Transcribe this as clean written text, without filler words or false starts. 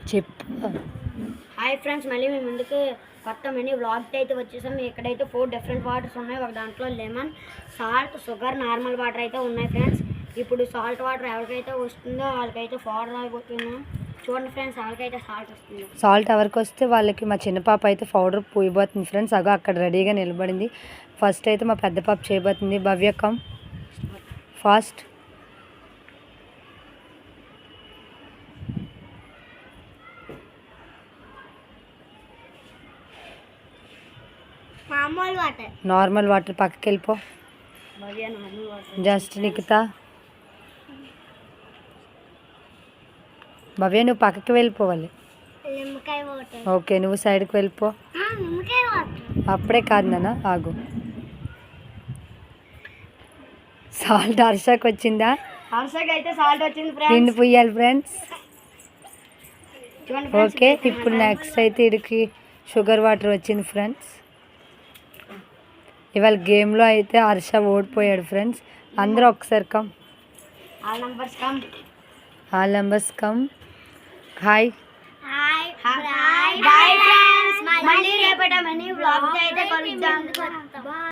చెప్పు. Hi friends, మళ్ళీ మేము ముందుకు కొత్త మినీ వ్లాగ్ అయితే వచ్చేసాం. ఇక్కడైతే 4 డిఫరెంట్ వాటర్స్ ఉన్నాయి. ఒక దాంట్లో lemon, salt, sugar, normal water అయితే ఉన్నాయి ఫ్రెండ్స్. ఇప్పుడు సాల్ట్ వాటర్ ఎవరికైతే వస్తుందో వాళ్ళకైతే పౌడర్ అయిపోతున్నాం. చూడండి ఫ్రెండ్స్, ఎవరికైతే సాల్ట్ వస్తుందో, సాల్ట్ ఎవరికి వస్తే వాళ్ళకి మా చిన్న పాప అయితే పౌడర్ పోయిపోతుంది ఫ్రెండ్స్. అగో అక్కడ రెడీగా నిలబడింది. ఫస్ట్ అయితే మా పెద్ద పాప చేయబోతుంది. భవ్యకం ఫాస్ట్. మామూలు వాటర్, నార్మల్ వాటర్ పక్కకి వెళ్ళిపో. Normal water. జస్ట్ నిఖిత, భవ్య నువ్వు పక్కకి వెళ్ళిపోవాలి. నిమ్మకాయ వాటర్. ఓకే, నువ్వు సైడ్కి వెళ్ళిపో. నిమ్మకాయ వాటర్ అప్పుడే కాదు నాన్న, ఆగు. సాల్ట్ హర్షకి వచ్చిందా? హర్షకి అయితే సాల్ట్ వచ్చింది ఫ్రెండ్స్. నిన్ను పుయ్యాలి ఫ్రెండ్స్. చూడండి ఫ్రెండ్స్, ఓకే, ఇప్పుడు నెక్స్ట్ అయితే ఇడికి షుగర్ వాటర్ వచ్చింది ఫ్రెండ్స్. ఇవాళ గేమ్లో అయితే హర్ష ఓడిపోయాడు ఫ్రెండ్స్. అందరూ ఒకసారి come. All numbers come. All numbers come. Hi hi hi bye friends. మళ్ళీ రేపటి మినీ వ్లాగ్ అయితే కలుద్దాం. బాయ్.